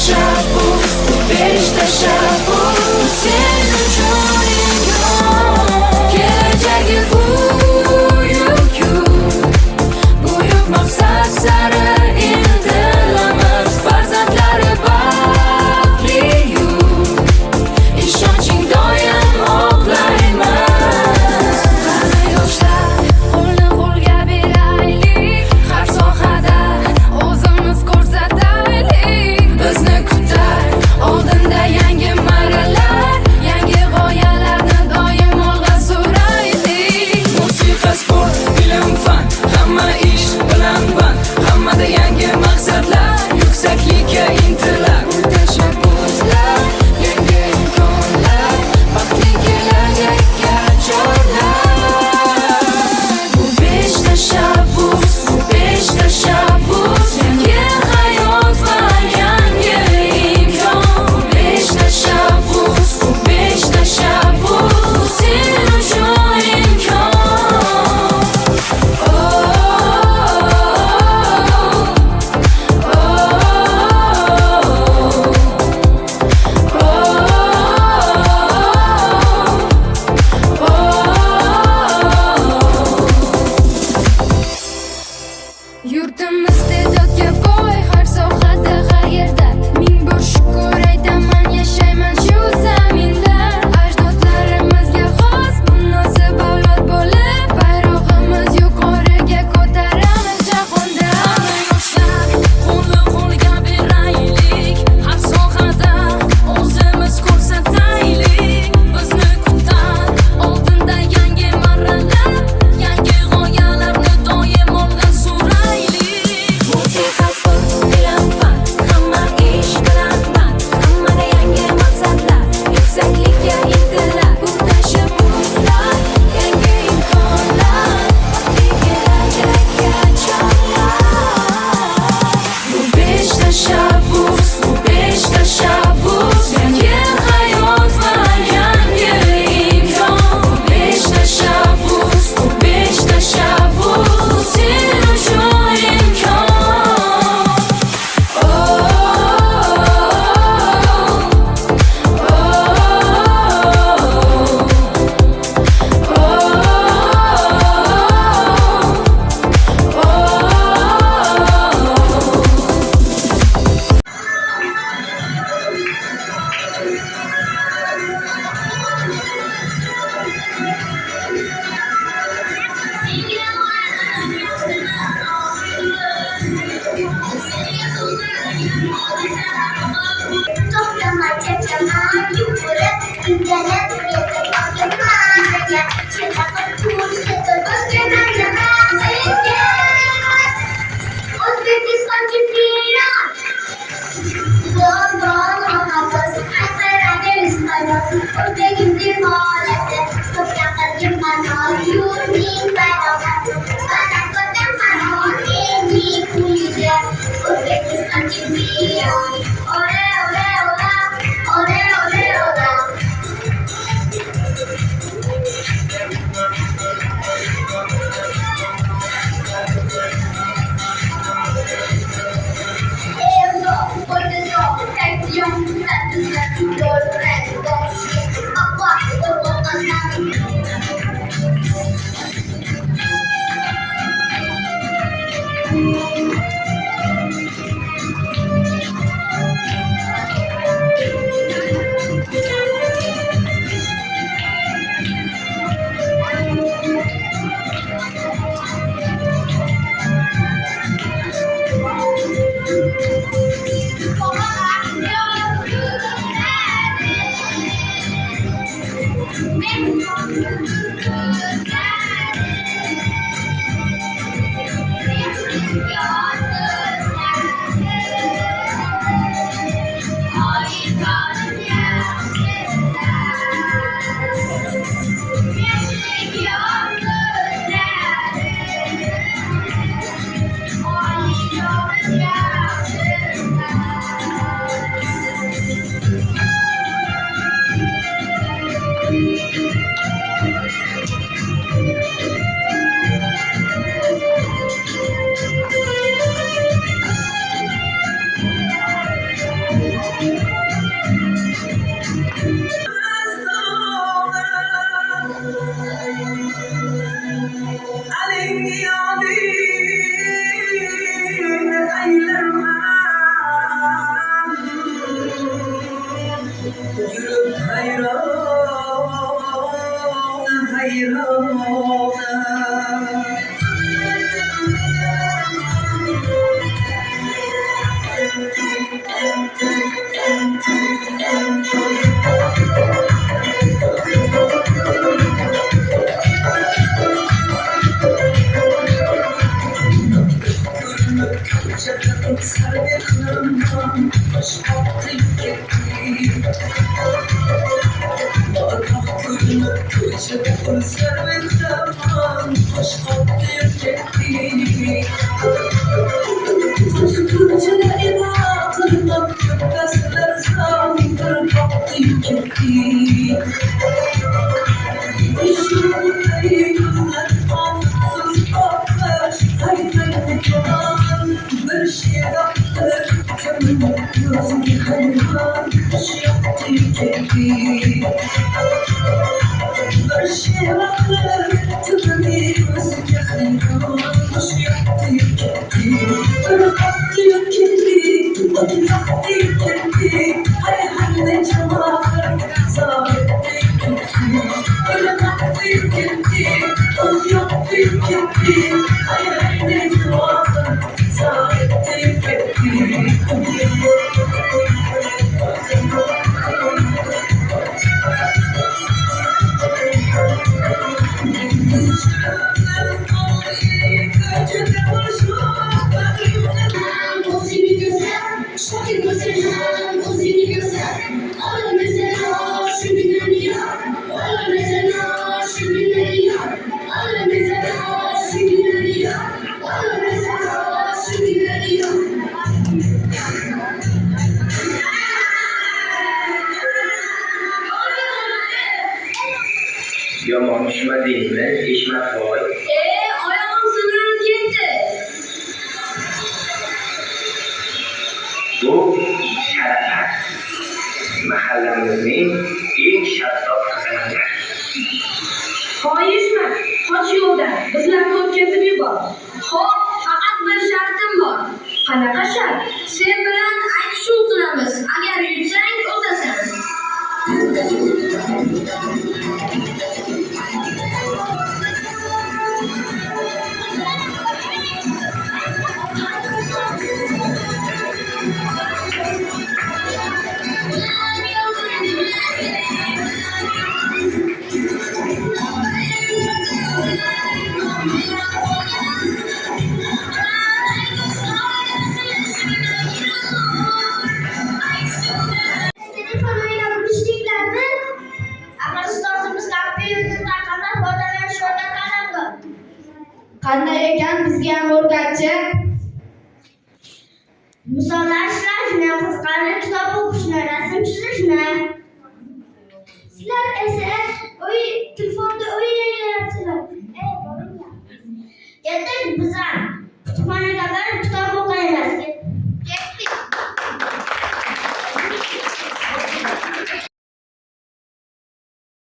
tashabbus, bu besh tashabbus, bu sen uchun eng yomon. Kelajagi buyuk maqsad sari intilamiz. Farzandlari baxtli-yu, ishonching doim oqlaymiz. Qani yoshlar, qo'lni qo'lga beraylik, har sohada o'zimiz ko'rsataylik. Bizni kutar oldinda yangi marralar, yangi g'oyalarni doim olg'a suraylik. Musiqa, sport, bilim, fan, hamma ish bilan band. Hammada yangi maqsadlar, yuksaklikka intilar. Bu tashabbuslar, yangi imkonlar, baxtli kelajakka chorlar. Bu besh tashabbus, bu besh tashabbus, yangi hayot va yangi imkon. Bu besh tashabbus, bu besh tashabbus, bu sen uchun imkon. Yurtimiz iste'dodga boy, har sohada, har yerda. Ming bor shukr aytaman, yashayman shu zaminda. Ajdodlarimizga xos munosib avlod bo'lib, bayrog'imiz yuqoriga ko'taramiz jahonda. Qani yoshlar, qo'lni qo'lga beraylik, har sohada o'zimiz ko'rsataylik. Bizni kutar oldinda yangi marralar, yangi g'oyalarni doim olg'a suraylik. Musiqa, sport, bilim, fan, hamma ish bilan band. Hammada yangi maqsadlar, yuksaklikka intilar. Bu tashabbuslar, yangi imkonlar, baxtli kelajakka chorlar. Bu besh tashabbus, bu besh tashabbus, yangi hayot va yangi imkon. Bu besh tashabbus, bu besh tashabbus, bu sen uchun imkon. O'zbekiston chempion. O'zbegim demoqchi, ko'proq jimmanol yurting bayrog'i. Baland ko'tam qanot, eng kuliga. O'zbekiston chempion. Ore, ore, ora, ore, ore, ora. Yürüp hayrana hayrana. Çakırıp sarıklarından baş attı gitti. Bakırını çakırıp sarıklarından baş attı gitti. Kırçada ebatından köpesler sağındırıp attı gitti. Işıkları gözler ansız bakmış. Haydi yalan bir şey yaptı. Tümünü gözüm hayran bir şey yaptı gibi. Bir şey yaptı. Tümünü gözüm hayran bir şey yaptı gibi. Bir baktı gibi. Bir baktı gibi. Hay hay ne cevaplar zabetti gibi. Bir baktı gibi. O yaptı gibi. Hay hay ne cevaplar zabetti gibi. Kozini göster, şakir göstereceğim. Kozini göster. Ala mesela şu günleri yar. Ala mesela şu günleri yar. Ala mesela şu günleri yar. Ala mesela şu günleri yar. Yomon tushmadingmi, Eshmatboy? Ayağım sınırım gitti. Bu Sharafat. Mahallamizning eng shaffof qizlaridan. Qoyishma, qoch yo'ldan, bizlarni o'tkazib yubor. Xo'p, faqat bir shartim bor. Qanaqa shart? Sen bilan aytishuv qilamiz. Agar yutsang, o'tasan. Telefon o'ynab mi? Agar ustozimiz kompyuterdan qanday foydalanish o'rgatganmi? Qanday ekan bizga ham o'rgatchi. Misollar ishlashni, qiziqarli kitob o'qishni, rasm chizishni. Sizlar esa telefonda o'ynayapsizlar. Endi biz ham kutubxonaga borib kitob